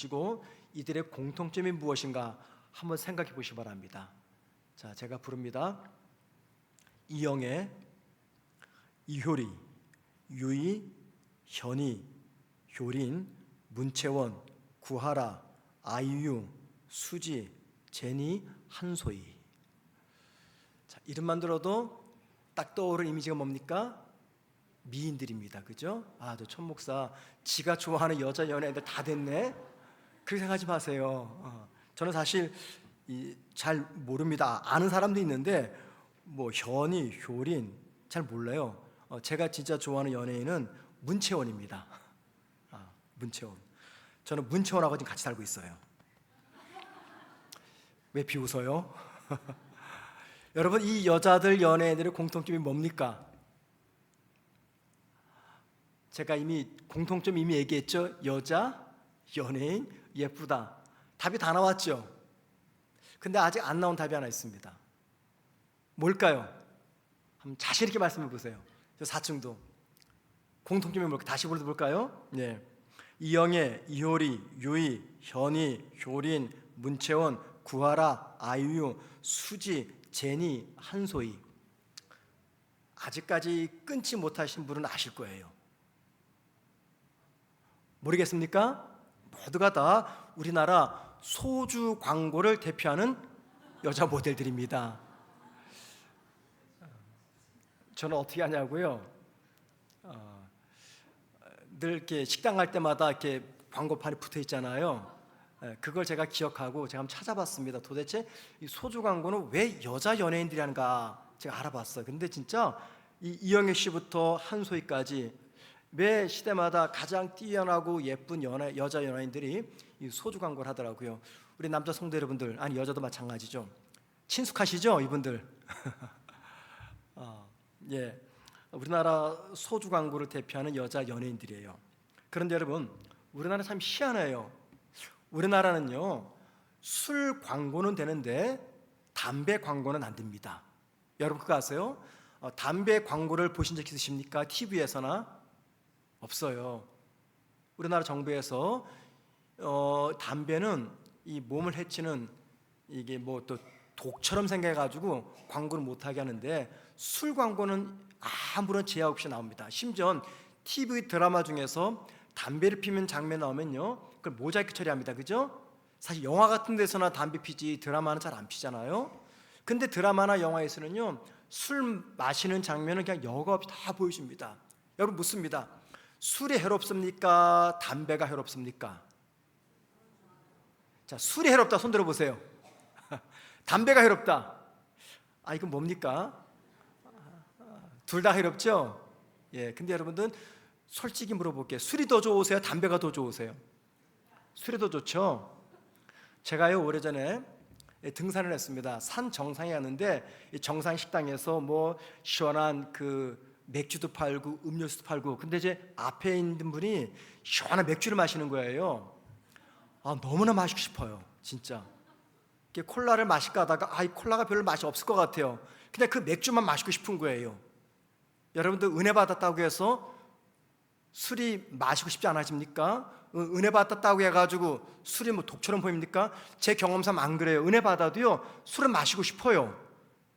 보시고 이들의 공통점이 무엇인가 한번 생각해 보시기 바랍니다. 자, 제가 부릅니다. 이영애, 이효리, 유희, 현희, 효린, 문채원, 구하라, 아이유, 수지, 제니, 한소희. 자, 이름만 들어도 딱 떠오르는 이미지가 뭡니까? 미인들입니다. 그죠? 아, 저 천 목사 지가 좋아하는 여자 연예인들 다 됐네. 그렇게 생각하지 마세요. 저는 사실 잘 모릅니다. 아는 사람도 있는데 뭐 현희, 효린 잘 몰라요. 제가 진짜 좋아하는 연예인은 문채원입니다. 문채원. 저는 문채원하고 지금 같이 살고 있어요. 왜 비웃어요? 여러분, 이 여자들 연예인들의 공통점이 뭡니까? 제가 이미 공통점 이미 얘기했죠. 여자, 연예인, 예쁘다. 답이 다 나왔죠. 근데 아직 안 나온 답이 하나 있습니다. 뭘까요? 한번 자신 있게 말씀해 보세요. 저 4층도 공통점이 뭘까? 다시 불러볼까요? 네. 이영애, 이효리, 유희, 현희, 효린, 문채원, 구하라, 아이유, 수지, 제니, 한소희. 아직까지 끊지 못하신 분은 아실 거예요. 모르겠습니까? 모두가 다 우리나라 소주 광고를 대표하는 여자 모델들입니다. 저는 어떻게 하냐고요? 늘 이렇게 식당 갈 때마다 이렇게 광고판이 붙어 있잖아요. 그걸 제가 기억하고 제가 한번 찾아봤습니다. 도대체 이 소주 광고는 왜 여자 연예인들이 하는가 제가 알아봤어요. 근데 진짜 이영애 씨부터 한소희까지 매 시대마다 가장 뛰어나고 예쁜 여자 연예인들이 이 소주 광고를 하더라고요. 우리 남자 성도 여러분들, 아니 여자도 마찬가지죠. 친숙하시죠, 이분들? 예, 우리나라 소주 광고를 대표하는 여자 연예인들이에요. 그런데 여러분, 우리나라 참 희한해요. 우리나라는요, 술 광고는 되는데 담배 광고는 안 됩니다. 여러분 그거 아세요? 담배 광고를 보신 적 있으십니까? TV에서나? 없어요. 우리나라 정부에서 담배는 이 몸을 해치는 이게 뭐 또 독처럼 생겨가지고 광고를 못하게 하는데 술 광고는 아무런 제약 없이 나옵니다. 심지어 TV 드라마 중에서 담배를 피우는 장면 나오면요, 그걸 모자이크 처리합니다. 그죠? 사실 영화 같은 데서나 담배 피지 드라마는 잘 안 피잖아요. 근데 드라마나 영화에서는요, 술 마시는 장면은 그냥 여과 없이 다 보여줍니다. 여러분 묻습니다. 술이 해롭습니까? 담배가 해롭습니까? 자, 술이 해롭다 손 들어보세요. 담배가 해롭다. 이건 뭡니까? 둘 다 해롭죠? 예, 근데 여러분들 솔직히 물어볼게요. 술이 더 좋으세요? 담배가 더 좋으세요? 술이 더 좋죠? 제가요 오래전에 등산을 했습니다. 산 정상에 갔는데 이 정상 식당에서 뭐 시원한 그 맥주도 팔고 음료수도 팔고, 근데 이제 앞에 있는 분이 시원한 맥주를 마시는 거예요. 너무나 마시고 싶어요, 진짜. 콜라를 마실까 하다가 이 콜라가 별로 맛이 없을 것 같아요. 그냥 그 맥주만 마시고 싶은 거예요. 여러분들 은혜 받았다고 해서 술이 마시고 싶지 않으십니까? 은혜 받았다고 해가지고 술이 뭐 독처럼 보입니까? 제 경험상 안 그래요. 은혜 받아도요 술은 마시고 싶어요.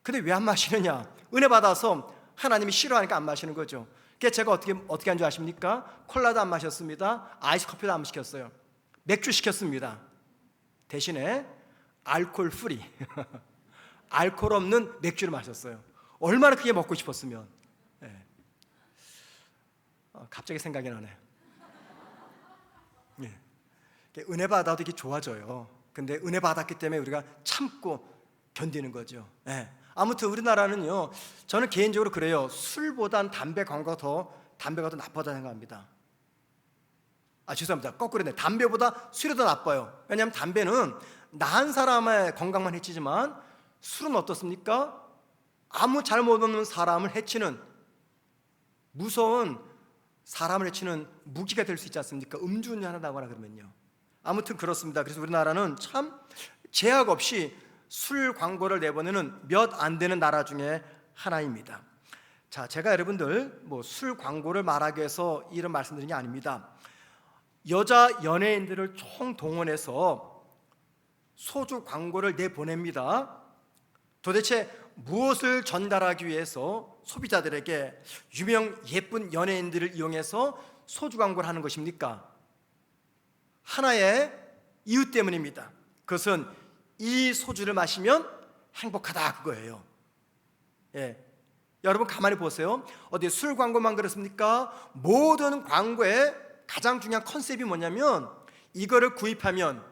근데 왜 안 마시느냐? 은혜 받아서 하나님이 싫어하니까 안 마시는 거죠. 그래서 제가 어떻게 한 줄 아십니까? 콜라도 안 마셨습니다. 아이스 커피도 안 시켰어요. 맥주 시켰습니다. 대신에 알코올 프리 알코올 없는 맥주를 마셨어요. 얼마나 그게 먹고 싶었으면. 네. 갑자기 생각이 나네. 네. 은혜 받아도 이게 좋아져요. 근데 은혜 받았기 때문에 우리가 참고 견디는 거죠. 네. 아무튼 우리나라는요, 저는 개인적으로 그래요. 술보단 담배가 더 나쁘다 생각합니다. 죄송합니다. 거꾸로네. 담배보다 술이 더 나빠요. 왜냐하면 담배는 나은 사람의 건강만 해치지만 술은 어떻습니까? 아무 잘못 없는 사람을 해치는 무서운 사람을 해치는 무기가 될 수 있지 않습니까? 음주운전하다거나 그러면요. 아무튼 그렇습니다. 그래서 우리나라는 참 제약 없이 술 광고를 내보내는 몇 안 되는 나라 중에 하나입니다. 자, 제가 여러분들 뭐 술 광고를 말하기 위해서 이런 말씀드린 게 아닙니다. 여자 연예인들을 총동원해서 소주 광고를 내보냅니다. 도대체 무엇을 전달하기 위해서 소비자들에게 유명 예쁜 연예인들을 이용해서 소주 광고를 하는 것입니까? 하나의 이유 때문입니다. 그것은 이 소주를 마시면 행복하다, 그거예요. 예. 여러분 가만히 보세요. 어디 술 광고만 그렇습니까? 모든 광고의 가장 중요한 컨셉이 뭐냐면 이거를 구입하면,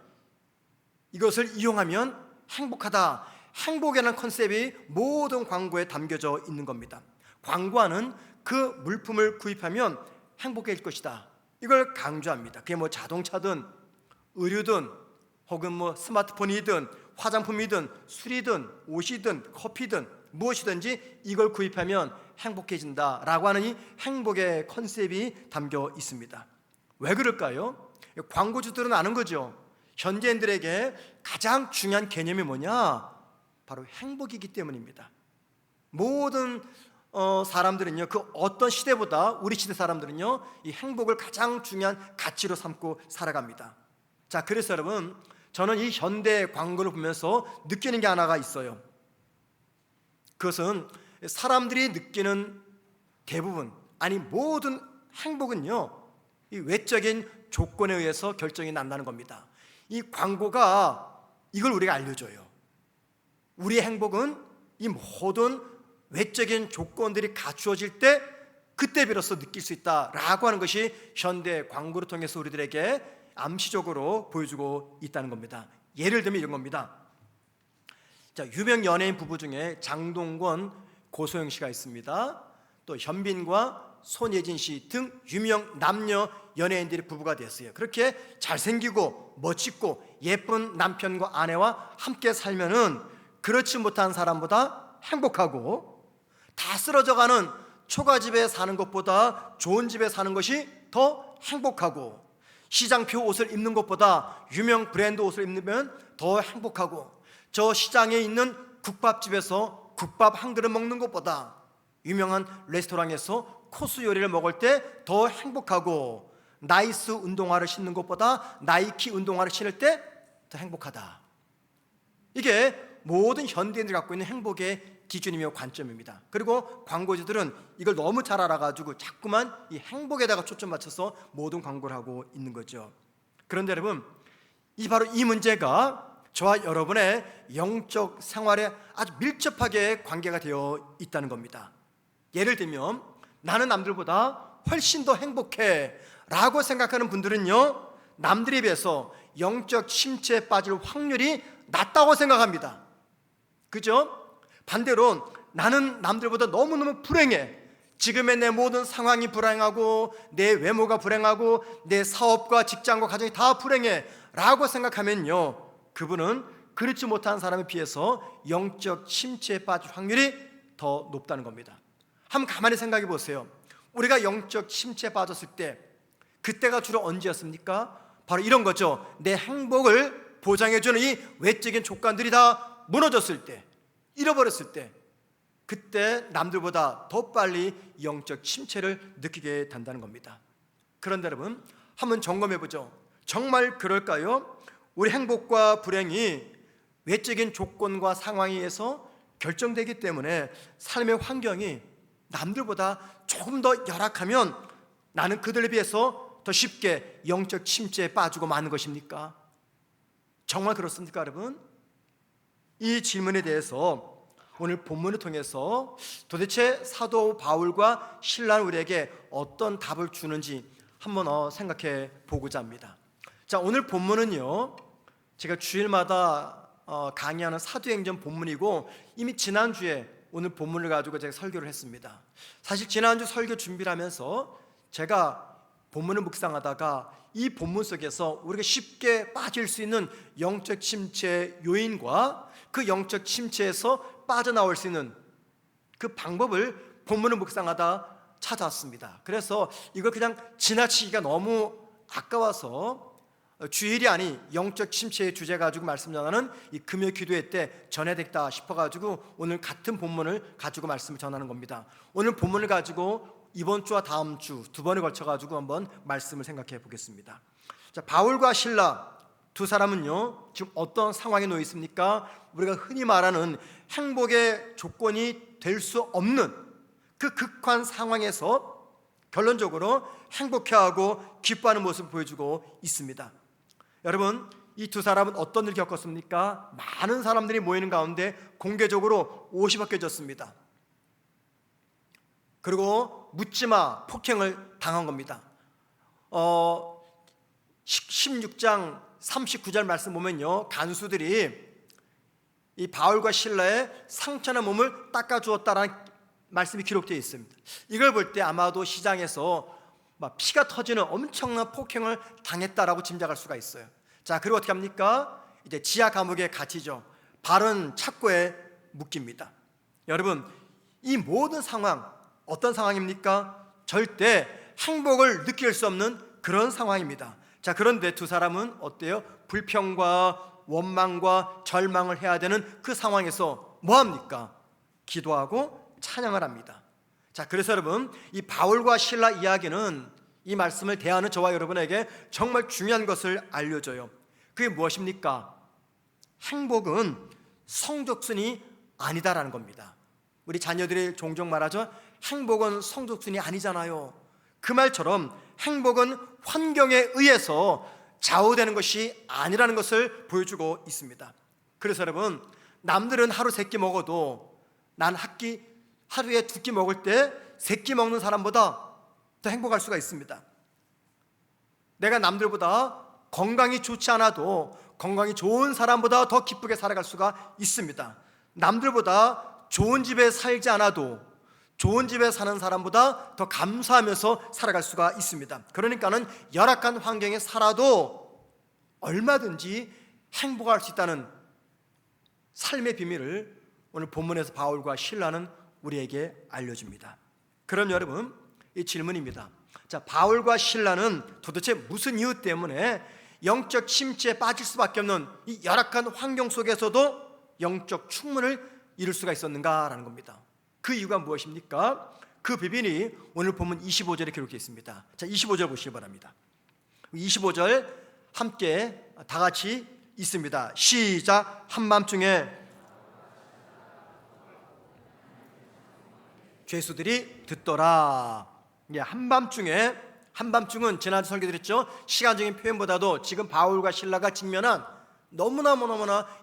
이것을 이용하면 행복하다, 행복이라는 컨셉이 모든 광고에 담겨져 있는 겁니다. 광고하는 그 물품을 구입하면 행복해질 것이다, 이걸 강조합니다. 그게 뭐 자동차든 의류든 혹은 뭐 스마트폰이든 화장품이든 술이든 옷이든 커피든 무엇이든지 이걸 구입하면 행복해진다라고 하는 이 행복의 컨셉이 담겨 있습니다. 왜 그럴까요? 광고주들은 아는 거죠. 현대인들에게 가장 중요한 개념이 뭐냐? 바로 행복이기 때문입니다. 모든 사람들은요, 그 어떤 시대보다 우리 시대 사람들은요, 이 행복을 가장 중요한 가치로 삼고 살아갑니다. 자, 그래서 여러분, 저는 이 현대 광고를 보면서 느끼는 게 하나가 있어요. 그것은 사람들이 느끼는 대부분, 아니 모든 행복은요, 이 외적인 조건에 의해서 결정이 난다는 겁니다. 이 광고가 이걸 우리가 알려줘요. 우리의 행복은 이 모든 외적인 조건들이 갖추어질 때 그때 비로소 느낄 수 있다라고 하는 것이 현대 광고를 통해서 우리들에게 암시적으로 보여주고 있다는 겁니다. 예를 들면 이런 겁니다. 자, 유명 연예인 부부 중에 장동건, 고소영 씨가 있습니다. 또 현빈과 손예진 씨 등 유명 남녀 연예인들이 부부가 됐어요. 그렇게 잘생기고 멋있고 예쁜 남편과 아내와 함께 살면은 그렇지 못한 사람보다 행복하고, 다 쓰러져가는 초가집에 사는 것보다 좋은 집에 사는 것이 더 행복하고, 시장표 옷을 입는 것보다 유명 브랜드 옷을 입으면 더 행복하고, 저 시장에 있는 국밥집에서 국밥 한 그릇 먹는 것보다 유명한 레스토랑에서 코스 요리를 먹을 때 더 행복하고, 나이스 운동화를 신는 것보다 나이키 운동화를 신을 때 더 행복하다. 이게 모든 현대인들이 갖고 있는 행복의 기준이며 관점입니다. 그리고 광고주들은 이걸 너무 잘 알아가지고 자꾸만 이 행복에다가 초점 맞춰서 모든 광고를 하고 있는 거죠. 그런데 여러분, 바로 이 문제가 저와 여러분의 영적 생활에 아주 밀접하게 관계가 되어 있다는 겁니다. 예를 들면 나는 남들보다 훨씬 더 행복해 라고 생각하는 분들은요, 남들에 비해서 영적 침체에 빠질 확률이 낮다고 생각합니다. 그죠? 반대로 나는 남들보다 너무너무 불행해, 지금의 내 모든 상황이 불행하고 내 외모가 불행하고 내 사업과 직장과 가정이 다 불행해 라고 생각하면요, 그분은 그렇지 못한 사람에 비해서 영적 침체에 빠질 확률이 더 높다는 겁니다. 한번 가만히 생각해 보세요. 우리가 영적 침체에 빠졌을 때 그때가 주로 언제였습니까? 바로 이런 거죠. 내 행복을 보장해주는 이 외적인 조건들이 다 무너졌을 때, 잃어버렸을 때, 그때 남들보다 더 빨리 영적 침체를 느끼게 된다는 겁니다. 그런데 여러분, 한번 점검해 보죠. 정말 그럴까요? 우리 행복과 불행이 외적인 조건과 상황에 의해서 결정되기 때문에 삶의 환경이 남들보다 조금 더 열악하면 나는 그들에 비해서 더 쉽게 영적 침체에 빠지고 마는 것입니까? 정말 그렇습니까, 여러분? 이 질문에 대해서 오늘 본문을 통해서 도대체 사도 바울과 신라는 우리에게 어떤 답을 주는지 한번 생각해 보고자 합니다. 자, 오늘 본문은요, 제가 주일마다 강의하는 사도행전 본문이고, 이미 지난주에 오늘 본문을 가지고 제가 설교를 했습니다. 사실 지난주 설교 준비를 하면서 제가 본문을 묵상하다가 이 본문 속에서 우리가 쉽게 빠질 수 있는 영적 침체 요인과 그 영적 침체에서 빠져나올 수 있는 그 방법을 본문을 묵상하다 찾아왔습니다. 그래서 이걸 그냥 지나치기가 너무 아까워서 주일이 아닌 영적 침체의 주제 가지고 말씀 전하는 이 금요 기도회 때 전해야 되겠다 싶어가지고 오늘 같은 본문을 가지고 말씀을 전하는 겁니다. 오늘 본문을 가지고 이번 주와 다음 주 두 번에 걸쳐가지고 한번 말씀을 생각해 보겠습니다. 자, 바울과 실라 두 사람은요 지금 어떤 상황에 놓여 있습니까? 우리가 흔히 말하는 행복의 조건이 될 수 없는 그 극한 상황에서 결론적으로 행복해하고 기뻐하는 모습을 보여주고 있습니다. 여러분, 이 두 사람은 어떤 일을 겪었습니까? 많은 사람들이 모이는 가운데 공개적으로 옷이 벗겨졌습니다. 그리고 묻지마 폭행을 당한 겁니다. 16장 39절 말씀 보면요, 간수들이 이 바울과 실라의 상처난 몸을 닦아주었다라는 말씀이 기록되어 있습니다. 이걸 볼 때 아마도 시장에서 막 피가 터지는 엄청난 폭행을 당했다라고 짐작할 수가 있어요. 자, 그리고 어떻게 합니까? 이제 지하 감옥에 갇히죠. 발은 착고에 묶입니다. 여러분, 이 모든 상황 어떤 상황입니까? 절대 행복을 느낄 수 없는 그런 상황입니다. 자, 그런데 두 사람은 어때요? 불평과 원망과 절망을 해야 되는 그 상황에서 뭐합니까? 기도하고 찬양을 합니다. 자, 그래서 여러분, 이 바울과 실라 이야기는 이 말씀을 대하는 저와 여러분에게 정말 중요한 것을 알려줘요. 그게 무엇입니까? 행복은 성적순이 아니다라는 겁니다. 우리 자녀들이 종종 말하죠. 행복은 성적순이 아니잖아요. 그 말처럼 행복은 환경에 의해서 좌우되는 것이 아니라는 것을 보여주고 있습니다. 그래서 여러분, 남들은 하루 3끼 먹어도 난 하루에 2끼 먹을 때 3끼 먹는 사람보다 더 행복할 수가 있습니다. 내가 남들보다 건강이 좋지 않아도 건강이 좋은 사람보다 더 기쁘게 살아갈 수가 있습니다. 남들보다 좋은 집에 살지 않아도 좋은 집에 사는 사람보다 더 감사하면서 살아갈 수가 있습니다. 그러니까는 열악한 환경에 살아도 얼마든지 행복할 수 있다는 삶의 비밀을 오늘 본문에서 바울과 실라는 우리에게 알려줍니다. 그럼 여러분, 이 질문입니다. 자, 바울과 실라는 도대체 무슨 이유 때문에 영적 침체에 빠질 수밖에 없는 이 열악한 환경 속에서도 영적 충만을 이룰 수가 있었는가라는 겁니다. 그 이유가 무엇입니까? 그 비밀이 오늘 본문 25절에 기록되어 있습니다. 자, 25절 보시기 바랍니다. 25절 함께 다 같이 있습니다. 시작. 한밤중에 죄수들이 듣더라. 한밤중은 지난주 설교드렸죠. 시간적인 표현보다도 지금 바울과 실라가 직면한 너무나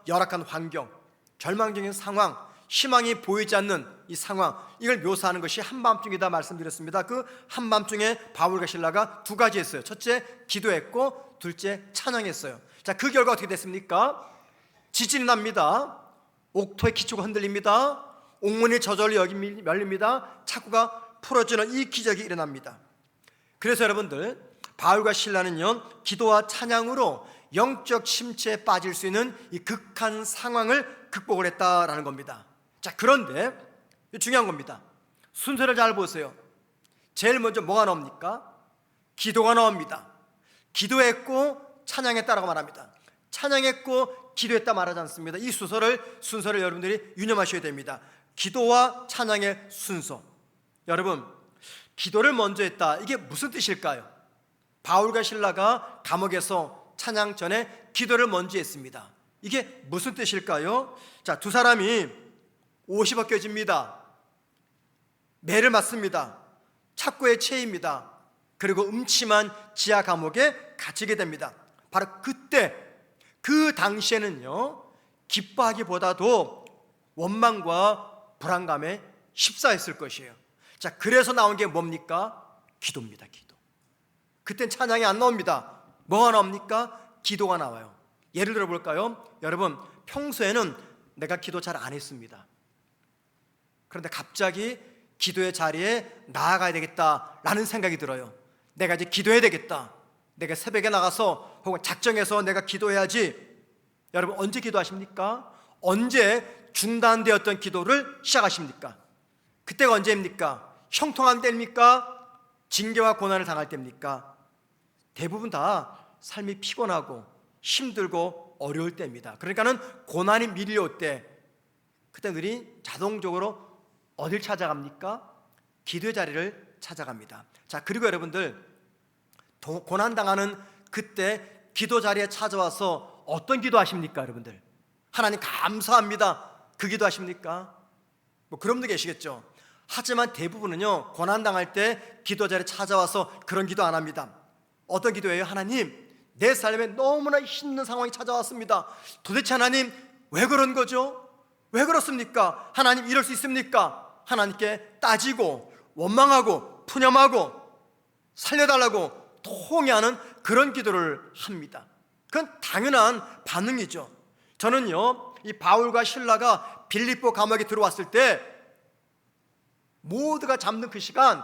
열악한 환경, 절망적인 상황, 희망이 보이지 않는 이 상황, 이걸 묘사하는 것이 한밤중이다 말씀드렸습니다. 그 한밤중에 바울과 실라가 두 가지 했어요. 첫째, 기도했고 둘째, 찬양했어요. 자, 그 결과 어떻게 됐습니까? 지진이 납니다. 옥토의 기초가 흔들립니다. 옥문이 저절로 열립니다. 착고가 풀어지는 이 기적이 일어납니다. 그래서 여러분들, 바울과 실라는요, 기도와 찬양으로 영적 침체에 빠질 수 있는 이 극한 상황을 극복을 했다라는 겁니다. 자, 그런데 중요한 겁니다. 순서를 잘 보세요. 제일 먼저 뭐가 나옵니까? 기도가 나옵니다. 기도했고 찬양했다라고 말합니다. 찬양했고 기도했다 말하지 않습니다. 이 순서를 여러분들이 유념하셔야 됩니다. 기도와 찬양의 순서. 여러분, 기도를 먼저 했다, 이게 무슨 뜻일까요? 바울과 실라가 감옥에서 찬양 전에 기도를 먼저 했습니다. 이게 무슨 뜻일까요? 자, 두 사람이 옷이 벗겨집니다. 매를 맞습니다. 착고에 채입니다. 그리고 음침한 지하 감옥에 갇히게 됩니다. 바로 그때, 그 당시에는요, 기뻐하기보다도 원망과 불안감에 휩싸였을 것이에요. 자, 그래서 나온 게 뭡니까? 기도입니다. 기도. 그땐 찬양이 안 나옵니다. 뭐가 나옵니까? 기도가 나와요. 예를 들어 볼까요? 여러분, 평소에는 내가 기도 잘 안 했습니다. 그런데 갑자기 기도의 자리에 나아가야 되겠다라는 생각이 들어요. 내가 이제 기도해야 되겠다. 내가 새벽에 나가서 혹은 작정해서 내가 기도해야지. 여러분, 언제 기도하십니까? 언제 중단되었던 기도를 시작하십니까? 그때가 언제입니까? 형통한 때입니까? 징계와 고난을 당할 때입니까? 대부분 다 삶이 피곤하고 힘들고 어려울 때입니다. 그러니까는 고난이 밀려올 때, 그때 우리 자동적으로 어딜 찾아갑니까? 기도의 자리를 찾아갑니다. 자, 그리고 여러분들, 고난당하는 그때 기도 자리에 찾아와서 어떤 기도 하십니까, 여러분들? 하나님 감사합니다, 그 기도 하십니까? 뭐 그런 분도 계시겠죠. 하지만 대부분은요, 고난당할 때 기도 자리에 찾아와서 그런 기도 안 합니다. 어떤 기도예요? 하나님, 내 삶에 너무나 힘든 상황이 찾아왔습니다. 도대체 하나님 왜 그런 거죠? 왜 그렇습니까? 하나님 이럴 수 있습니까? 하나님께 따지고 원망하고 푸념하고 살려달라고 통해하는 그런 기도를 합니다. 그건 당연한 반응이죠. 저는요, 이 바울과 실라가 빌립보 감옥에 들어왔을 때 모두가 잠든 그 시간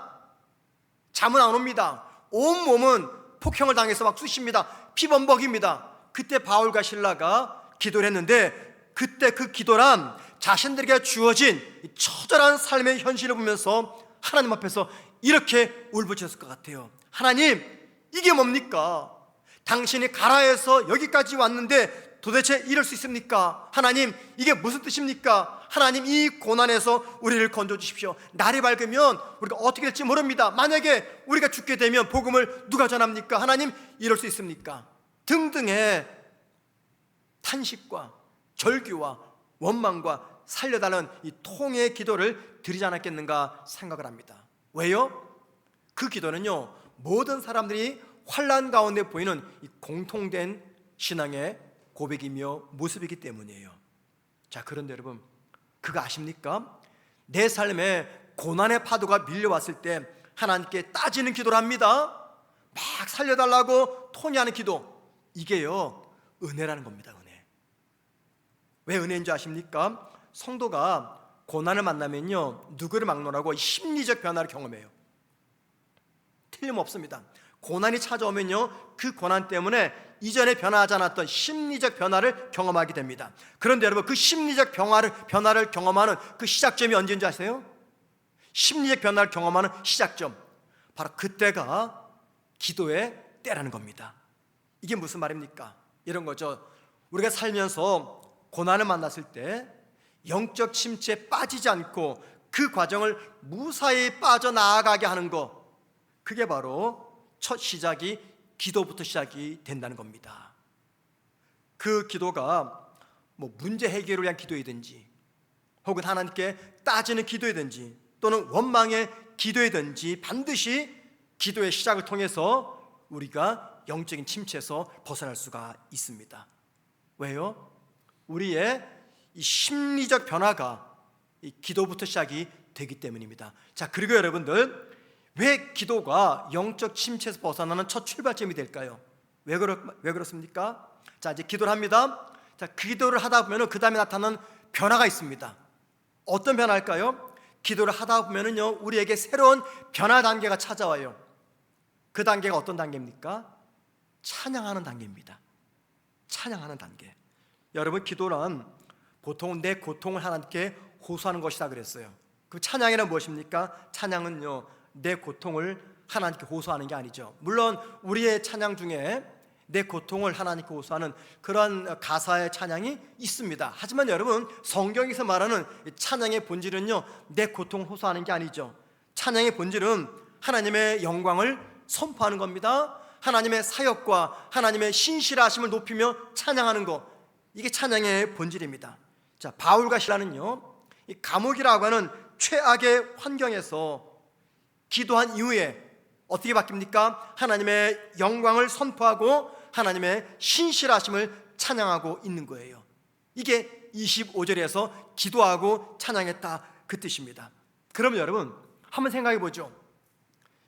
잠은 안 옵니다. 온몸은 폭행을 당해서 막 쑤십니다. 피범벅입니다. 그때 바울과 실라가 기도를 했는데, 그때 그 기도란 자신들에게 주어진 처절한 삶의 현실을 보면서 하나님 앞에서 이렇게 울부짖었을 것 같아요. 하나님, 이게 뭡니까? 당신이 가라 해서 여기까지 왔는데 도대체 이럴 수 있습니까? 하나님, 이게 무슨 뜻입니까? 하나님, 이 고난에서 우리를 건져주십시오. 날이 밝으면 우리가 어떻게 될지 모릅니다. 만약에 우리가 죽게 되면 복음을 누가 전합니까? 하나님, 이럴 수 있습니까? 등등의 탄식과 절규와 원망과 살려달라는 이 통의 기도를 드리지 않았겠는가 생각을 합니다. 왜요? 그 기도는요, 모든 사람들이 환난 가운데 보이는 이 공통된 신앙의 고백이며 모습이기 때문이에요. 자, 그런데 여러분, 그거 아십니까? 내 삶에 고난의 파도가 밀려왔을 때 하나님께 따지는 기도를 합니다. 막 살려달라고 토니하는 기도, 이게요 은혜라는 겁니다. 은혜. 왜 은혜인 줄 아십니까? 성도가 고난을 만나면요, 누구를 막론하고 심리적 변화를 경험해요. 틀림없습니다. 고난이 찾아오면요, 그 고난 때문에 이전에 변화하지 않았던 심리적 변화를 경험하게 됩니다. 그런데 여러분, 그 심리적 변화를 경험하는 그 시작점이 언제인지 아세요? 심리적 변화를 경험하는 시작점, 바로 그때가 기도의 때라는 겁니다. 이게 무슨 말입니까? 이런 거죠. 우리가 살면서 고난을 만났을 때 영적 침체에 빠지지 않고 그 과정을 무사히 빠져나가게 하는 거, 그게 바로 첫 시작이 기도부터 시작이 된다는 겁니다. 그 기도가 뭐 문제 해결을 위한 기도이든지, 혹은 하나님께 따지는 기도이든지, 또는 원망의 기도이든지, 반드시 기도의 시작을 통해서 우리가 영적인 침체에서 벗어날 수가 있습니다. 왜요? 우리의 이 심리적 변화가 이 기도부터 시작이 되기 때문입니다. 자, 그리고 여러분들, 왜 기도가 영적 침체에서 벗어나는 첫 출발점이 될까요? 왜 그렇습니까? 자, 이제 기도를 합니다. 자, 기도를 하다 보면 그 다음에 나타나는 변화가 있습니다. 어떤 변화일까요? 기도를 하다 보면요, 우리에게 새로운 변화 단계가 찾아와요. 그 단계가 어떤 단계입니까? 찬양하는 단계입니다. 찬양하는 단계. 여러분, 기도란 보통 내 고통을 하나님께 호소하는 것이다 그랬어요. 그 찬양이란 무엇입니까? 찬양은요, 내 고통을 하나님께 호소하는 게 아니죠. 물론 우리의 찬양 중에 내 고통을 하나님께 호소하는 그런 가사의 찬양이 있습니다. 하지만 여러분, 성경에서 말하는 찬양의 본질은요, 내 고통을 호소하는 게 아니죠. 찬양의 본질은 하나님의 영광을 선포하는 겁니다. 하나님의 사역과 하나님의 신실하심을 높이며 찬양하는 것, 이게 찬양의 본질입니다. 자, 바울과 실라는요, 이 감옥이라고 하는 최악의 환경에서 기도한 이후에 어떻게 바뀝니까? 하나님의 영광을 선포하고 하나님의 신실하심을 찬양하고 있는 거예요. 이게 25절에서 기도하고 찬양했다, 그 뜻입니다. 그럼 여러분, 한번 생각해 보죠.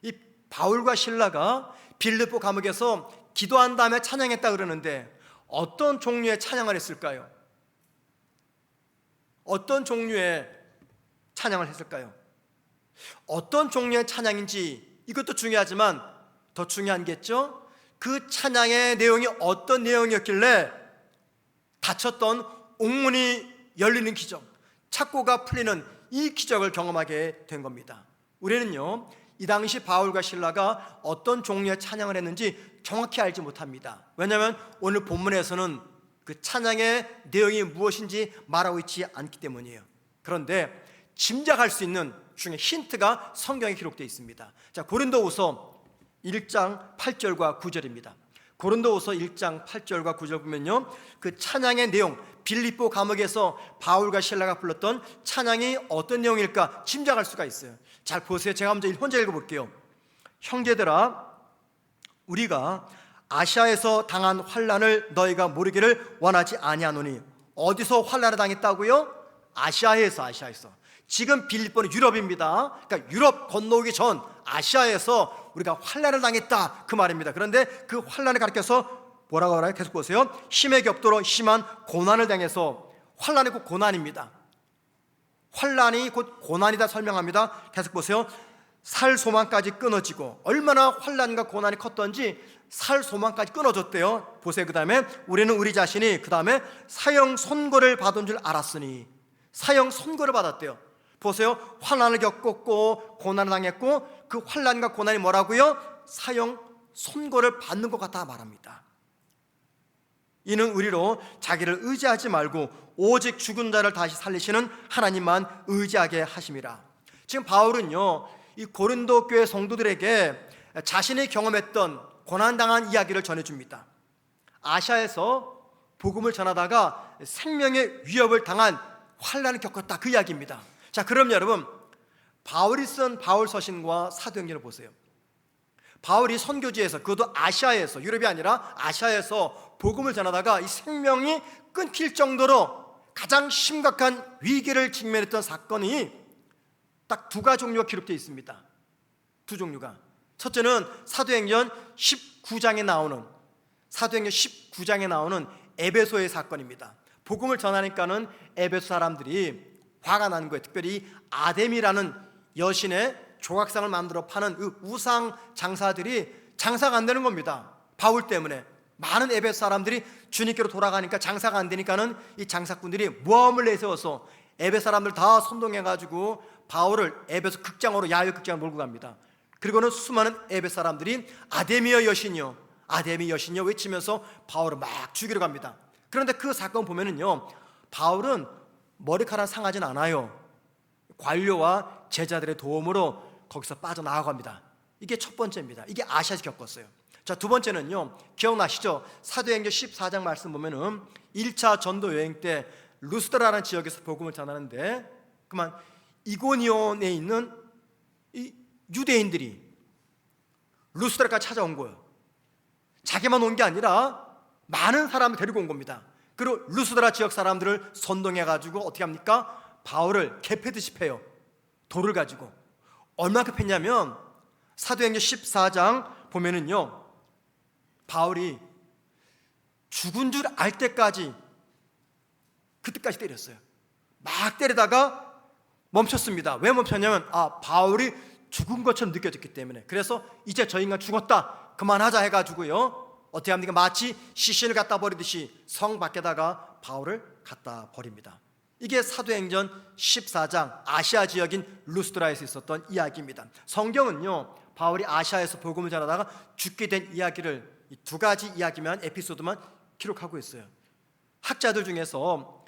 이 바울과 실라가 빌립보 감옥에서 기도한 다음에 찬양했다 그러는데 어떤 종류의 찬양을 했을까요? 어떤 종류의 찬양을 했을까요? 어떤 종류의 찬양인지 이것도 중요하지만 더 중요한 게죠, 그 찬양의 내용이 어떤 내용이었길래 닫혔던 옥문이 열리는 기적, 착고가 풀리는 이 기적을 경험하게 된 겁니다. 우리는요, 이 당시 바울과 실라가 어떤 종류의 찬양을 했는지 정확히 알지 못합니다. 왜냐하면 오늘 본문에서는 그 찬양의 내용이 무엇인지 말하고 있지 않기 때문이에요. 그런데 짐작할 수 있는 중에 힌트가 성경에 기록되어 있습니다. 자, 고린도후서 1장 8절과 9절입니다. 고린도후서 1장 8절과 9절 보면요, 그 찬양의 내용, 빌립보 감옥에서 바울과 실라가 불렀던 찬양이 어떤 내용일까 짐작할 수가 있어요. 잘 보세요. 제가 먼저 혼자 읽어볼게요. 형제들아, 우리가 아시아에서 당한 환난을 너희가 모르기를 원하지 아니하노니. 어디서 환난을 당했다고요? 아시아에서. 지금 빌립보는 유럽입니다. 그러니까 유럽 건너오기 전 아시아에서 우리가 환난을 당했다, 그 말입니다. 그런데 그 환난을 가리켜서 뭐라고 하나요? 계속 보세요. 힘에 겹도록 심한 고난을 당해서. 환난이 곧 고난입니다. 환난이 곧 고난이다 설명합니다. 계속 보세요. 살 소망까지 끊어지고, 얼마나 환난과 고난이 컸던지 살 소망까지 끊어졌대요. 보세요. 그 다음에 우리는 우리 자신이 그 다음에 사형 선고를 받은 줄 알았으니. 사형 선고를 받았대요. 보세요. 환난을 겪었고 고난을 당했고, 그 환난과 고난이 뭐라고요? 사형 선고를 받는 것 같다 말합니다. 이는 우리로 자기를 의지하지 말고 오직 죽은 자를 다시 살리시는 하나님만 의지하게 하심이라. 지금 바울은요, 이 고린도 교회 성도들에게 자신이 경험했던 고난당한 이야기를 전해줍니다. 아시아에서 복음을 전하다가 생명의 위협을 당한 환난을 겪었다, 그 이야기입니다. 자, 그럼 여러분, 바울이 쓴 바울서신과 사도행전을 보세요. 바울이 선교지에서, 그것도 아시아에서, 유럽이 아니라 아시아에서 복음을 전하다가 이 생명이 끊길 정도로 가장 심각한 위기를 직면했던 사건이 딱 두 가지 종류가 기록되어 있습니다. 두 종류가. 첫째는 사도행전 19장에 나오는 에베소의 사건입니다. 복음을 전하니까는 에베소 사람들이 화가 나는 거예요. 특별히 아데미라는 여신의 조각상을 만들어 파는 그 우상 장사들이 장사가 안 되는 겁니다. 바울 때문에 많은 에베소 사람들이 주님께로 돌아가니까 장사가 안 되니까는 이 장사꾼들이 모험을 내세워서 에베소 사람들 다 선동해가지고 바울을 에베소 극장으로, 야외 극장으로 몰고 갑니다. 그리고는 수많은 에베소 사람들이 아데미여 여신이요, 아데미 여신이요 외치면서 바울을 막 죽이러 갑니다. 그런데 그 사건 보면은요, 바울은 머리카락 상하진 않아요. 관료와 제자들의 도움으로 거기서 빠져나가갑니다. 이게 첫 번째입니다. 이게 아시아에서 겪었어요. 자, 두 번째는요, 기억나시죠? 사도행전 14장 말씀 보면은 1차 전도 여행 때 루스드라라는 지역에서 복음을 전하는데, 그만 이고니온에 있는 이 유대인들이 루스드라까지 찾아온 거예요. 자기만 온 게 아니라 많은 사람을 데리고 온 겁니다. 그리고 루스드라 지역 사람들을 선동해가지고 어떻게 합니까? 바울을 개패듯이 패요. 돌을 가지고. 얼마나 패냐면 사도행전 14장 보면은요, 바울이 죽은 줄 알 때까지, 그때까지 때렸어요. 막 때리다가 멈췄습니다. 왜 멈췄냐면 바울이 죽은 것처럼 느껴졌기 때문에. 그래서 이제 저 인간 죽었다, 그만하자 해가지고요, 어떻게 합니까? 마치 시신을 갖다 버리듯이 성 밖에다가 바울을 갖다 버립니다. 이게 사도행전 14장 아시아 지역인 루스드라에서 있었던 이야기입니다. 성경은요, 바울이 아시아에서 복음을 전하다가 죽게 된 이야기를 이 두 가지 이야기만, 에피소드만 기록하고 있어요. 학자들 중에서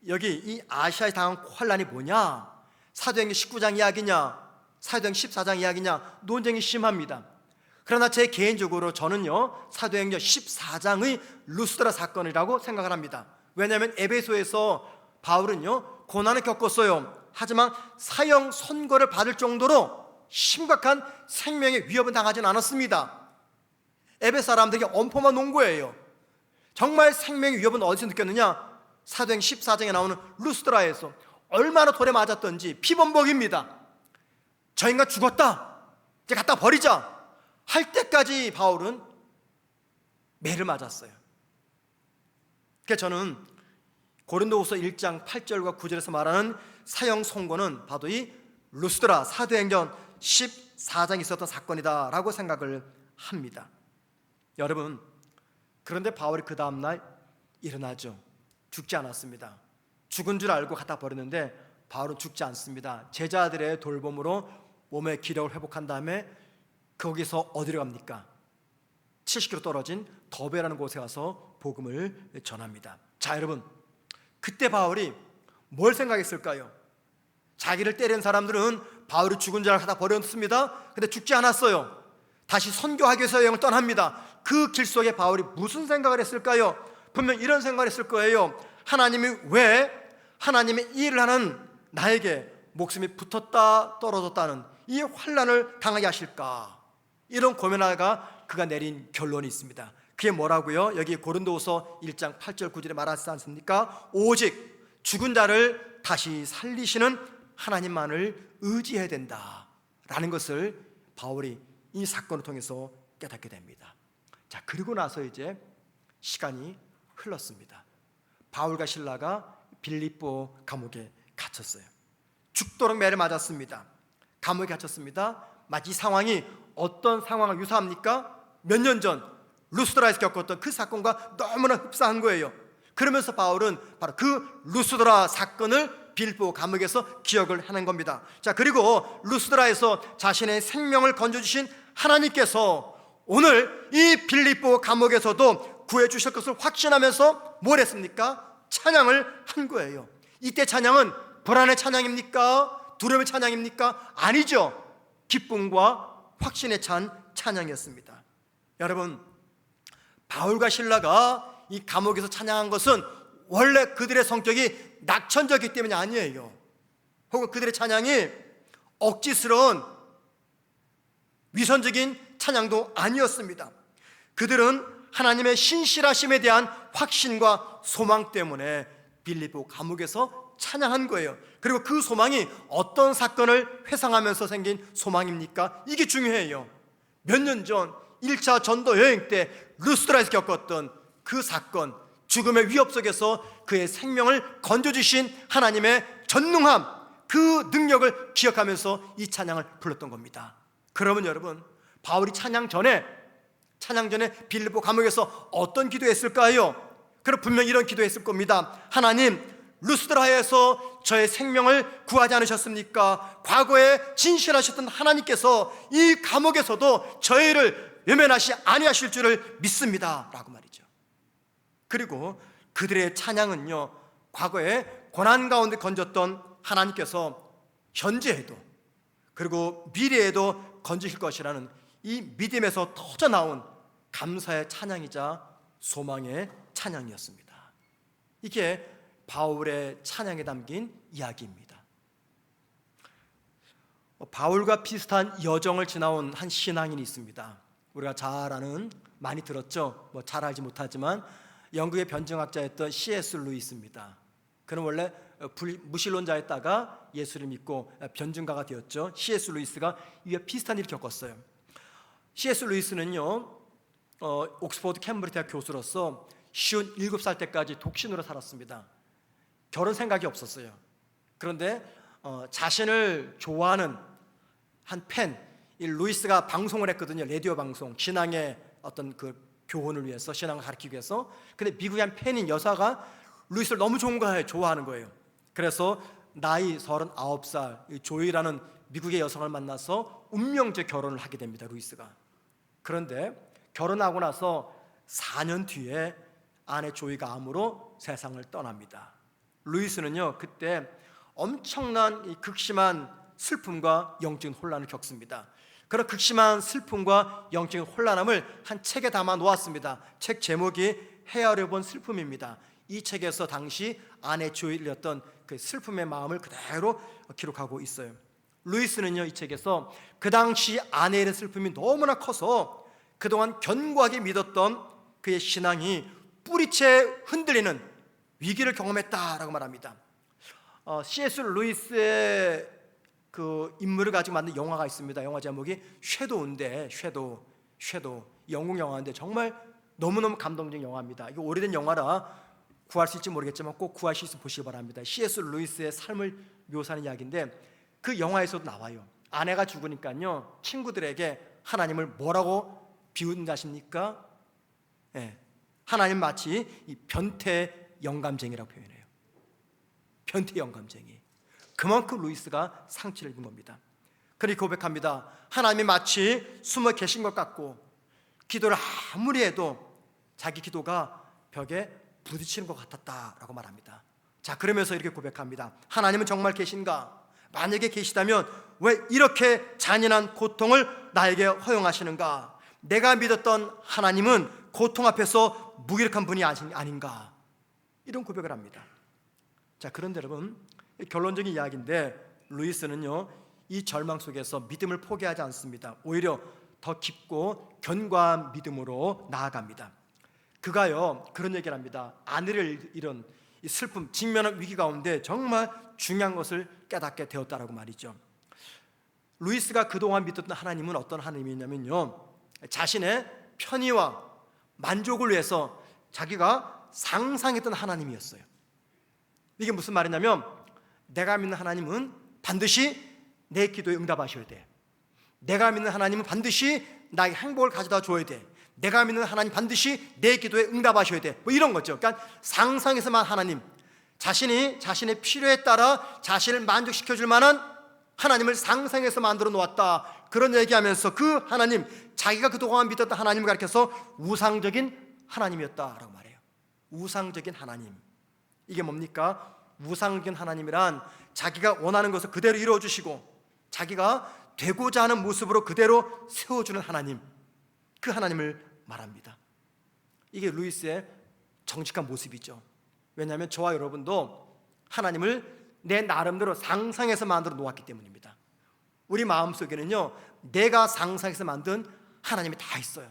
여기 이 아시아에 당한 환란이 뭐냐, 사도행전 19장 이야기냐, 사도행전 14장 이야기냐, 논쟁이 심합니다. 그러나 제 개인적으로 저는요, 사도행전 14장의 루스드라 사건이라고 생각을 합니다. 왜냐하면 에베소에서 바울은요, 고난을 겪었어요. 하지만 사형 선고를 받을 정도로 심각한 생명의 위협은 당하지는 않았습니다. 에베소 사람들에게 엄포만 놓은 거예요. 정말 생명의 위협은 어디서 느꼈느냐? 사도행전 14장에 나오는 루스드라에서 얼마나 돌에 맞았던지 피범벅입니다. 저 인간 죽었다, 이제 갖다 버리자 할 때까지 바울은 매를 맞았어요. 그래서 저는 고린도후서 1장 8절과 9절에서 말하는 사형 선고는 바로 이 루스드라 사도행전 14장에 있었던 사건이다라고 생각을 합니다. 여러분, 그런데 바울이 그 다음날 일어나죠. 죽지 않았습니다. 죽은 줄 알고 갖다 버렸는데 바울은 죽지 않습니다. 제자들의 돌봄으로 몸의 기력을 회복한 다음에 거기서 어디로 갑니까? 70km 떨어진 더베라는 곳에 가서 복음을 전합니다. 자, 여러분, 그때 바울이 뭘 생각했을까요? 자기를 때린 사람들은 바울이 죽은 줄 알고 갖다 버렸습니다. 근데 죽지 않았어요. 다시 선교하기 위해서 여행을 떠납니다. 그 길 속에 바울이 무슨 생각을 했을까요? 분명 이런 생각을 했을 거예요. 하나님이 왜 하나님의 일을 하는 나에게 목숨이 붙었다 떨어졌다는 이 환난을 당하게 하실까? 이런 고민하다가 그가 내린 결론이 있습니다. 그게 뭐라고요? 여기 고린도후서 1장 8절 9절에 말하지 않습니까? 오직 죽은 자를 다시 살리시는 하나님만을 의지해야 된다라는 것을 바울이 이 사건을 통해서 깨닫게 됩니다. 자, 그리고 나서 이제 시간이 흘렀습니다. 바울과 실라가 빌립보 감옥에 갇혔어요. 죽도록 매를 맞았습니다. 감옥에 갇혔습니다. 마치 이 상황이 어떤 상황과 유사합니까? 몇 년 전 루스드라에서 겪었던 그 사건과 너무나 흡사한 거예요. 그러면서 바울은 바로 그 루스드라 사건을 빌립보 감옥에서 기억을 하는 겁니다. 자, 그리고 루스드라에서 자신의 생명을 건져주신 하나님께서 오늘 이 빌립보 감옥에서도 구해주실 것을 확신하면서 뭘 했습니까? 찬양을 한 거예요. 이때 찬양은 불안의 찬양입니까? 두려움의 찬양입니까? 아니죠. 기쁨과 확신에 찬 찬양이었습니다. 여러분, 바울과 실라가 이 감옥에서 찬양한 것은 원래 그들의 성격이 낙천적이기 때문이 아니에요. 혹은 그들의 찬양이 억지스러운 위선적인 찬양도 아니었습니다. 그들은 하나님의 신실하심에 대한 확신과 소망 때문에 빌립보 감옥에서 찬양한 거예요. 그리고 그 소망이 어떤 사건을 회상하면서 생긴 소망입니까? 이게 중요해요. 몇 년 전 1차 전도 여행 때 루스드라에서 겪었던 그 사건, 죽음의 위협 속에서 그의 생명을 건져주신 하나님의 전능함, 그 능력을 기억하면서 이 찬양을 불렀던 겁니다. 그러면 여러분, 바울이 찬양 전에 빌립보 감옥에서 어떤 기도했을까요? 그럼 분명히 이런 기도했을 겁니다. 하나님, 루스드라에서 저의 생명을 구하지 않으셨습니까? 과거에 진실하셨던 하나님께서 이 감옥에서도 저희를 외면하시 아니하실 줄을 믿습니다 라고 말이죠. 그리고 그들의 찬양은요, 과거에 고난 가운데 건졌던 하나님께서 현재에도 그리고 미래에도 건지실 것이라는 이 믿음에서 터져나온 감사의 찬양이자 소망의 찬양이었습니다. 이게 바울의 찬양에 담긴 이야기입니다. 바울과 비슷한 여정을 지나온 한 신앙인이 있습니다. 우리가 잘 아는, 많이 들었죠. 잘 알지 못하지만 영국의 변증학자였던 C.S. 루이스입니다. 그는 원래 무신론자였다가 예수를 믿고 변증가가 되었죠. C.S. 루이스가 이와 비슷한 일을 겪었어요. C.S. 루이스는요, 옥스퍼드 캠브리지 대학 교수로서 57살 때까지 독신으로 살았습니다. 결혼 생각이 없었어요. 그런데 자신을 좋아하는 한 팬, 이 루이스가 방송을 했거든요. 라디오 방송, 신앙의 어떤 그 교훈을 위해서, 신앙을 가르치기 위해서. 근데 미국의 한 팬인 여사가 루이스를 너무 좋아하는 거예요. 그래서 나이 39살 조이라는 미국의 여성을 만나서 운명적 결혼을 하게 됩니다, 루이스가. 그런데 결혼하고 나서 4년 뒤에 아내 조이가 암으로 세상을 떠납니다. 루이스는요, 그때 엄청난 이 극심한 슬픔과 영적인 혼란을 겪습니다. 그런 극심한 슬픔과 영적인 혼란함을 한 책에 담아 놓았습니다. 책 제목이 헤아려 본 슬픔입니다. 이 책에서 당시 아내 조이를 잃었던 그 슬픔의 마음을 그대로 기록하고 있어요. 루이스는요, 이 책에서 그 당시 아내에 대한 슬픔이 너무나 커서 그동안 견고하게 믿었던 그의 신앙이 뿌리채 흔들리는 위기를 경험했다라고 말합니다. C.S. 루이스의 그 인물을 가지고 만든 영화가 있습니다. 영화 제목이 섀도우인데, 섀도우 영국 영화인데 정말 너무너무 감동적인 영화입니다. 이거 오래된 영화라 구할 수 있을지 모르겠지만 꼭 구하실 수 있으면 보시기 바랍니다. C.S. 루이스의 삶을 묘사하는 이야기인데 그 영화에서도 나와요. 아내가 죽으니까요, 친구들에게 하나님을 뭐라고 비운다 아십니까? 하나님 마치 이 변태 영감쟁이라고 표현해요. 변태 영감쟁이. 그만큼 루이스가 상처를 입은 겁니다. 그렇게 고백합니다. 하나님이 마치 숨어 계신 것 같고 기도를 아무리 해도 자기 기도가 벽에 부딪히는 것 같았다라고 말합니다. 자, 그러면서 이렇게 고백합니다. 하나님은 정말 계신가? 만약에 계시다면 왜 이렇게 잔인한 고통을 나에게 허용하시는가? 내가 믿었던 하나님은 고통 앞에서 무기력한 분이 아닌가, 이런 고백을 합니다. 자, 그런데 여러분, 결론적인 이야기인데 루이스는요, 이 절망 속에서 믿음을 포기하지 않습니다. 오히려 더 깊고 견고한 믿음으로 나아갑니다. 그가요, 그런 얘기를 합니다. 아내를 잃은 이 슬픔, 직면한 위기 가운데 정말 중요한 것을 깨닫게 되었다라고 말이죠. 루이스가 그동안 믿었던 하나님은 어떤 하나님이냐면요, 자신의 편의와 만족을 위해서 자기가 상상했던 하나님이었어요. 이게 무슨 말이냐면, 내가 믿는 하나님은 반드시 내 기도에 응답하셔야 돼. 내가 믿는 하나님은 반드시 나에게 행복을 가져다 줘야 돼. 내가 믿는 하나님 반드시 내 기도에 응답하셔야 돼. 뭐 이런 거죠. 그러니까 상상에서만 하나님, 자신의 필요에 따라 자신을 만족시켜 줄 만한 하나님을 상상해서 만들어 놓았다, 그런 얘기하면서 그 하나님, 자기가 그동안 믿었던 하나님을 가리켜서 우상적인 하나님이었다라고 말해요. 우상적인 하나님, 이게 뭡니까? 우상적인 하나님이란 자기가 원하는 것을 그대로 이루어주시고 자기가 되고자 하는 모습으로 그대로 세워주는 하나님, 그 하나님을 말합니다. 이게 루이스의 정직한 모습이죠. 왜냐하면 저와 여러분도 하나님을 내 나름대로 상상해서 만들어 놓았기 때문입니다. 우리 마음속에는요, 내가 상상해서 만든 하나님이 다 있어요.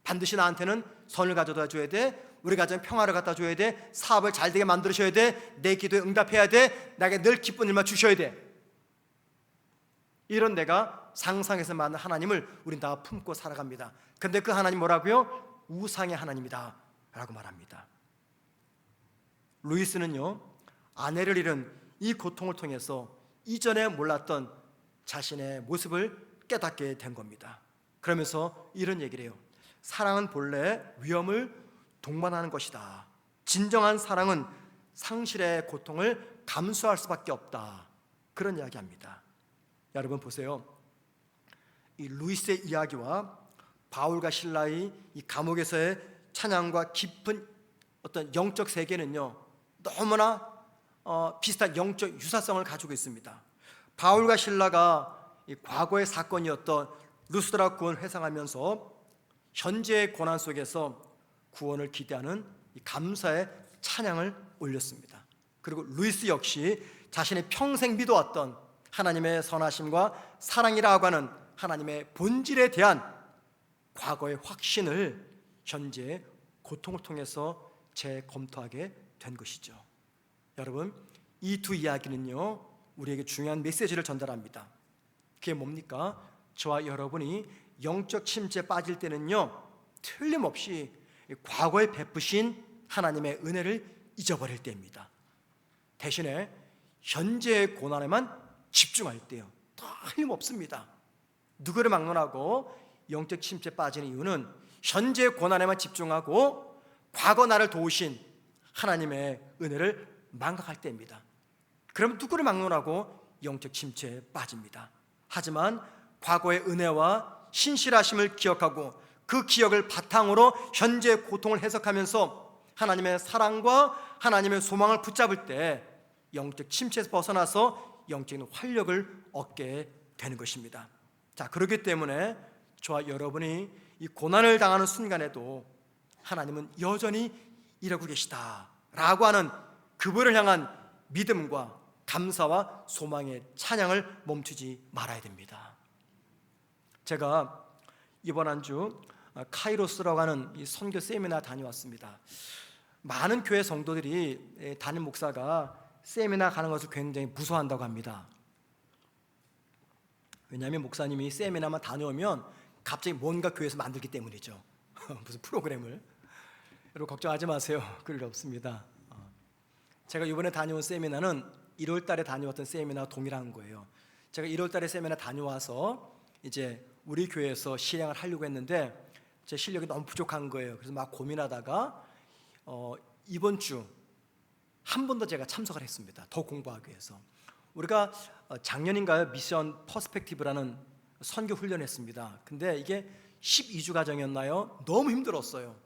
반드시 나한테는 선을 가져다 줘야 돼, 우리 가정에 평화를 갖다 줘야 돼, 사업을 잘 되게 만들어셔야 돼, 내 기도에 응답해야 돼, 나에게 늘 기쁜 일만 주셔야 돼. 이런 내가 상상해서 만든 하나님을 우린 다 품고 살아갑니다. 근데 그 하나님 뭐라고요? 우상의 하나님이다 라고 말합니다. 루이스는요, 아내를 잃은 이 고통을 통해서 이전에 몰랐던 자신의 모습을 깨닫게 된 겁니다. 그러면서 이런 얘기를 해요. 사랑은 본래 위험을 동반하는 것이다. 진정한 사랑은 상실의 고통을 감수할 수밖에 없다, 그런 이야기합니다. 여러분 보세요. 이 루이스의 이야기와 바울과 실라의 이 감옥에서의 찬양과 깊은 어떤 영적 세계는요, 너무나 비슷한 영적 유사성을 가지고 있습니다. 바울과 실라가 이 과거의 사건이었던 루스드라 구원을 회상하면서 현재의 고난 속에서 구원을 기대하는 이 감사의 찬양을 올렸습니다. 그리고 루이스 역시 자신의 평생 믿어왔던 하나님의 선하심과 사랑이라고 하는 하나님의 본질에 대한 과거의 확신을 현재의 고통을 통해서 재검토하게 된 것이죠. 여러분, 이 두 이야기는요, 우리에게 중요한 메시지를 전달합니다. 그게 뭡니까? 저와 여러분이 영적 침체에 빠질 때는요, 틀림없이 과거에 베푸신 하나님의 은혜를 잊어버릴 때입니다. 대신에 현재의 고난에만 집중할 때요, 틀림없습니다. 누구를 막론하고 영적 침체에 빠지는 이유는 현재의 고난에만 집중하고 과거 나를 도우신 하나님의 은혜를 망각할 때입니다. 그럼 누구를 막론하고 영적 침체에 빠집니다. 하지만 과거의 은혜와 신실하심을 기억하고 그 기억을 바탕으로 현재의 고통을 해석하면서 하나님의 사랑과 하나님의 소망을 붙잡을 때 영적 침체에서 벗어나서 영적인 활력을 얻게 되는 것입니다. 자, 그렇기 때문에 저와 여러분이 이 고난을 당하는 순간에도 하나님은 여전히 일하고 계시다라고 하는 그분을 향한 믿음과 감사와 소망의 찬양을 멈추지 말아야 됩니다. 제가 이번 한 주 카이로스라고 하는 이 선교 세미나 다녀왔습니다. 많은 교회 성도들이 담임 목사가 세미나 가는 것을 굉장히 무서워한다고 합니다. 왜냐하면 목사님이 세미나만 다녀오면 갑자기 뭔가 교회에서 만들기 때문이죠. 무슨 프로그램을. 여러분 걱정하지 마세요. 그럴 일 없습니다. 제가 이번에 다녀온 세미나는 1월 달에 다녀왔던 세미나와 동일한 거예요. 제가 1월 달에 세미나 다녀와서 이제 우리 교회에서 실행을 하려고 했는데 제 실력이 너무 부족한 거예요. 그래서 막 고민하다가 이번 주 한 번 더 제가 참석을 했습니다. 더 공부하기 위해서. 우리가 작년인가요? 미션 퍼스펙티브라는 선교 훈련을 했습니다. 근데 이게 12주 과정이었나요? 너무 힘들었어요.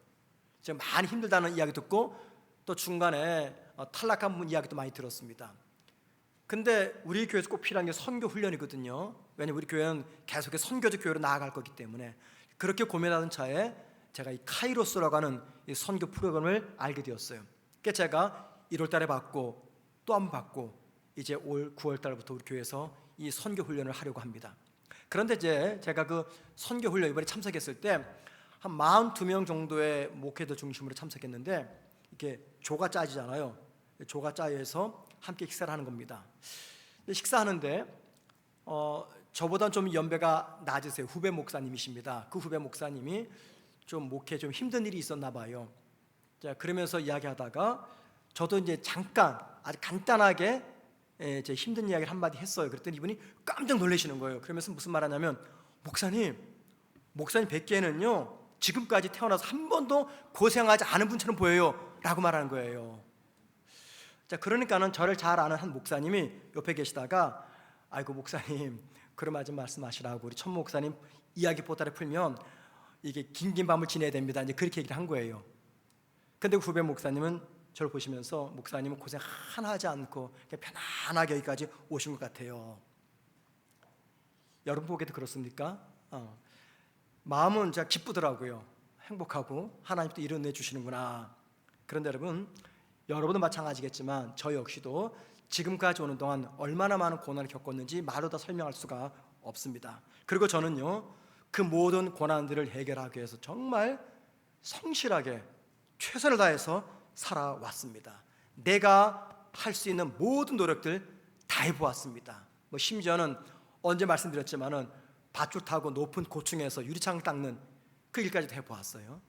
제가 많이 힘들다는 이야기 듣고 또 중간에 탈락한 분 이야기도 많이 들었습니다. 근데 우리 교회에서 꼭 필요한 게 선교 훈련이거든요. 왜냐하면 우리 교회는 계속해서 선교적 교회로 나아갈 거기 때문에 그렇게 고민하던 차에 제가 이 카이로스라고 하는 이 선교 프로그램을 알게 되었어요. 그래서 제가 1월 달에 받고 또 한 번 받고 이제 올 9월 달부터 우리 교회에서 이 선교 훈련을 하려고 합니다. 그런데 이제 제가 그 선교 훈련 이번에 참석했을 때 한 42명 정도의 목회자 중심으로 참석했는데 이렇게 조가 짜지잖아요. 조가 짜여서 함께 식사를 하는 겁니다. 식사하는데 저보다 좀 연배가 낮으세요. 후배 목사님이십니다. 그 후배 목사님이 좀 목회 좀 힘든 일이 있었나 봐요. 자, 그러면서 이야기하다가 저도 이제 잠깐 아주 간단하게 제 힘든 이야기를 한마디 했어요. 그랬더니 이분이 깜짝 놀라시는 거예요. 그러면서 무슨 말 하냐면 목사님 뵙기에는요 지금까지 태어나서 한 번도 고생하지 않은 분처럼 보여요 라고 말하는 거예요. 자, 그러니까는 저를 잘 아는 한 목사님이 옆에 계시다가 아이고 목사님 그런 말 좀 말씀하시라고 우리 천 목사님 이야기 보따리 풀면 이게 긴 밤을 지내야 됩니다. 이제 그렇게 얘기를 한 거예요. 근데 후배 목사님은 저를 보시면서 목사님은 고생 하나 하지 않고 그냥 편안하게 여기까지 오신 것 같아요. 여러분 보기에도 그렇습니까? 마음은 진짜 기쁘더라고요. 행복하고 하나님 또 이뤄내 주시는구나. 그런데 여러분도 마찬가지겠지만 저 역시도 지금까지 오는 동안 얼마나 많은 고난을 겪었는지 말로 다 설명할 수가 없습니다. 그리고 저는요 그 모든 고난들을 해결하기 위해서 정말 성실하게 최선을 다해서 살아왔습니다. 내가 할 수 있는 모든 노력들 다 해보았습니다. 심지어는 언제 말씀드렸지만은 밧줄 타고 높은 고층에서 유리창 닦는 그 일까지도 해보았어요.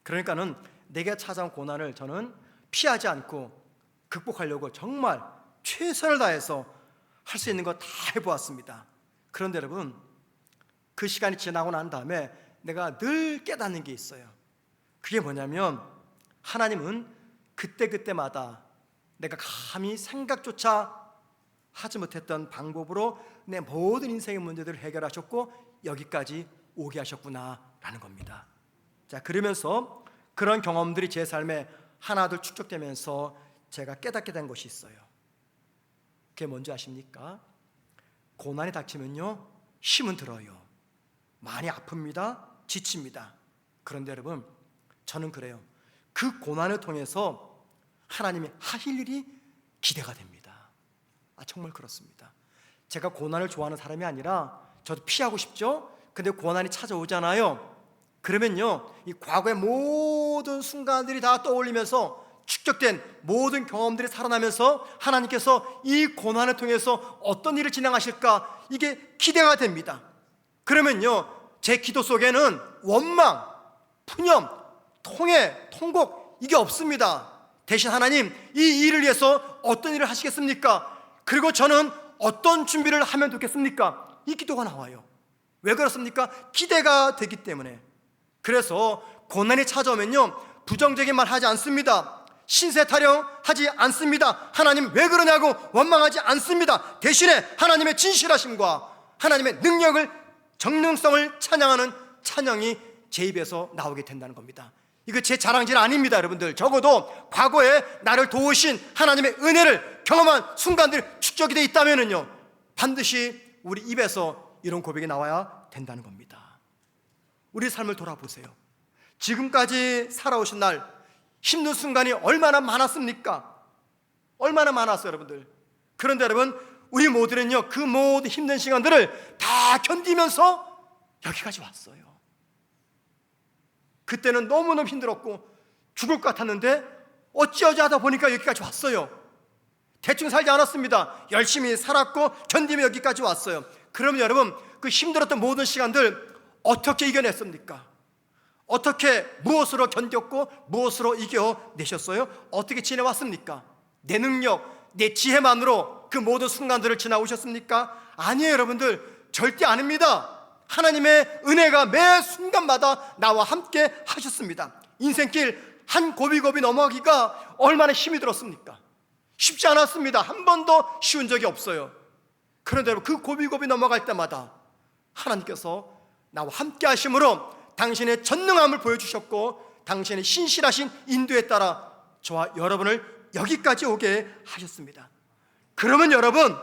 그러니까는 내게 찾아온 고난을 저는 피하지 않고 극복하려고 정말 최선을 다해서 할 수 있는 거 다 해보았습니다. 그런데 여러분 그 시간이 지나고 난 다음에 내가 늘 깨닫는 게 있어요. 그게 뭐냐면 하나님은 그때그때마다 내가 감히 생각조차 하지 못했던 방법으로 내 모든 인생의 문제들을 해결하셨고 여기까지 오게 하셨구나라는 겁니다. 자, 그러면서 그런 경험들이 제 삶에 하나둘 축적되면서 제가 깨닫게 된 것이 있어요. 그게 뭔지 아십니까? 고난이 닥치면요 힘은 들어요. 많이 아픕니다. 지칩니다. 그런데 여러분 저는 그래요. 그 고난을 통해서 하나님이 하실 일이 기대가 됩니다. 정말 그렇습니다. 제가 고난을 좋아하는 사람이 아니라 저도 피하고 싶죠. 근데 고난이 찾아오잖아요. 그러면요 이 과거의 모든 순간들이 다 떠올리면서 축적된 모든 경험들이 살아나면서 하나님께서 이 고난을 통해서 어떤 일을 진행하실까 이게 기대가 됩니다. 그러면요 제 기도 속에는 원망, 푸념, 통해, 통곡 이게 없습니다. 대신 하나님 이 일을 위해서 어떤 일을 하시겠습니까? 그리고 저는 어떤 준비를 하면 좋겠습니까? 이 기도가 나와요. 왜 그렇습니까? 기대가 되기 때문에. 그래서 고난이 찾아오면요 부정적인 말 하지 않습니다. 신세 타령하지 않습니다. 하나님 왜 그러냐고 원망하지 않습니다. 대신에 하나님의 진실하심과 하나님의 능력을 정능성을 찬양하는 찬양이 제 입에서 나오게 된다는 겁니다. 이거 제 자랑질 아닙니다. 여러분들 적어도 과거에 나를 도우신 하나님의 은혜를 경험한 순간들이 축적이 되어 있다면요 반드시 우리 입에서 이런 고백이 나와야 된다는 겁니다. 우리 삶을 돌아보세요. 지금까지 살아오신 날 힘든 순간이 얼마나 많았습니까? 얼마나 많았어요 여러분들. 그런데 여러분 우리 모두는요 그 모든 힘든 시간들을 다 견디면서 여기까지 왔어요. 그때는 너무너무 힘들었고 죽을 것 같았는데 어찌어찌 하다 보니까 여기까지 왔어요. 대충 살지 않았습니다. 열심히 살았고 견디며 여기까지 왔어요. 그러면 여러분 그 힘들었던 모든 시간들 어떻게 이겨냈습니까? 어떻게 무엇으로 견뎠고 무엇으로 이겨내셨어요? 어떻게 지내왔습니까? 내 능력, 내 지혜만으로 그 모든 순간들을 지나오셨습니까? 아니에요 여러분들 절대 아닙니다. 하나님의 은혜가 매 순간마다 나와 함께 하셨습니다. 인생길 한 고비고비 넘어가기가 얼마나 힘이 들었습니까? 쉽지 않았습니다. 한 번도 쉬운 적이 없어요. 그런데 그 고비고비 넘어갈 때마다 하나님께서 나와 함께 하심으로 당신의 전능함을 보여주셨고 당신의 신실하신 인도에 따라 저와 여러분을 여기까지 오게 하셨습니다. 그러면 여러분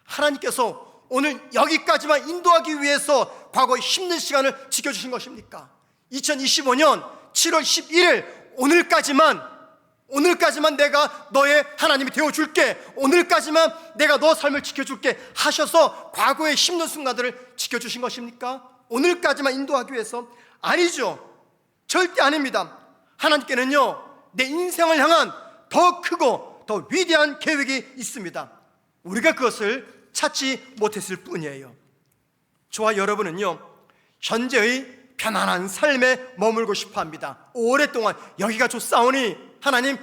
하나님께서 오늘 여기까지만 인도하기 위해서 과거의 힘든 시간을 지켜주신 것입니까? 2025년 7월 11일 오늘까지만 내가 너의 하나님이 되어줄게, 오늘까지만 내가 너 삶을 지켜줄게 하셔서 과거의 힘든 순간들을 지켜주신 것입니까? 오늘까지만 인도하기 위해서? 아니죠. 절대 아닙니다. 하나님께는요, 내 인생을 향한 더 크고 더 위대한 계획이 있습니다. 우리가 그것을 찾지 못했을 뿐이에요. 저와 여러분은요, 현재의 편안한 삶에 머물고 싶어 합니다. 오랫동안 여기가 좋사오니 하나님,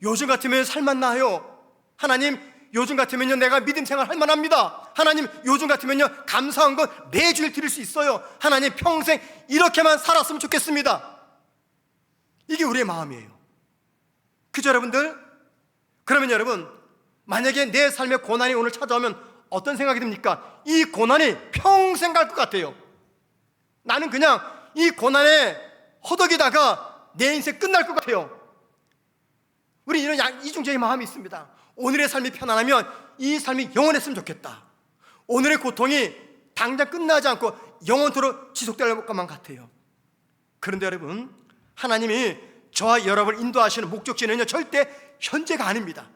요즘 같으면 살만나요. 하나님, 요즘 같으면요 내가 믿음 생활 할 만합니다. 하나님, 요즘 같으면요 감사한 것 매주일 드릴 수 있어요. 하나님, 평생 이렇게만 살았으면 좋겠습니다. 이게 우리의 마음이에요. 그죠 여러분들? 그러면 여러분, 만약에 내 삶에 고난이 오늘 찾아오면 어떤 생각이 듭니까? 이 고난이 평생 갈 것 같아요. 나는 그냥 이 고난에 허덕이다가 내 인생 끝날 것 같아요. 우리 이런 이중적인 마음이 있습니다. 오늘의 삶이 편안하면 이 삶이 영원했으면 좋겠다. 오늘의 고통이 당장 끝나지 않고 영원토록 지속될 것만 같아요. 그런데 여러분, 하나님이 저와 여러분을 인도하시는 목적지는요 절대 현재가 아닙니다.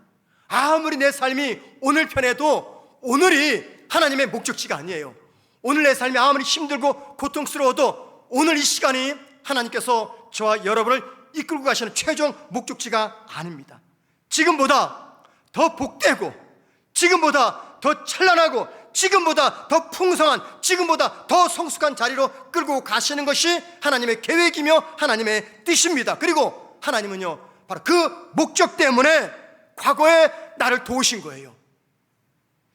아무리 내 삶이 오늘 편해도 오늘이 하나님의 목적지가 아니에요. 오늘 내 삶이 아무리 힘들고 고통스러워도 오늘 이 시간이 하나님께서 저와 여러분을 이끌고 가시는 최종 목적지가 아닙니다. 지금보다 더 복되고, 지금보다 더 찬란하고, 지금보다 더 풍성한, 지금보다 더 성숙한 자리로 끌고 가시는 것이 하나님의 계획이며 하나님의 뜻입니다. 그리고 하나님은요 바로 그 목적 때문에 과거에 나를 도우신 거예요.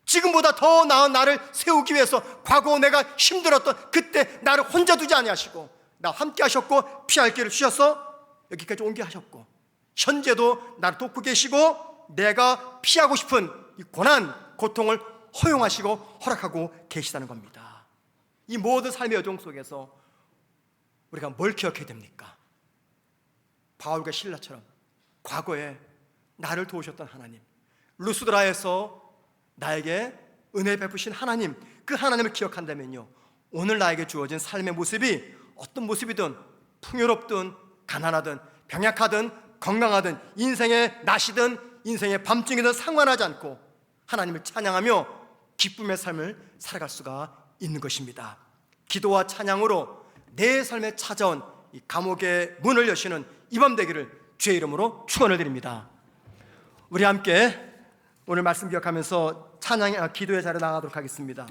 지금보다 더 나은 나를 세우기 위해서 과거 내가 힘들었던 그때 나를 혼자 두지 아니하시고 나와 함께 하셨고 피할 길을 주셔서 여기까지 온게 하셨고, 현재도 나를 돕고 계시고 내가 피하고 싶은 이 고난, 고통을 허용하시고 허락하고 계시다는 겁니다. 이 모든 삶의 여정 속에서 우리가 뭘 기억해야 됩니까? 바울과 실라처럼 과거에 나를 도우셨던 하나님, 루스드라에서 나에게 은혜 베푸신 하나님, 그 하나님을 기억한다면요 오늘 나에게 주어진 삶의 모습이 어떤 모습이든 풍요롭든 가난하든 병약하든 건강하든 인생의 낮이든 인생의 밤중이든 상관하지 않고 하나님을 찬양하며 기쁨의 삶을 살아갈 수가 있는 것입니다. 기도와 찬양으로 내 삶에 찾아온 이 감옥의 문을 여시는 이 밤 되기를 주의 이름으로 축원을 드립니다. 우리 함께 오늘 말씀 기억하면서 찬양의 기도의 자리에 나가도록 하겠습니다.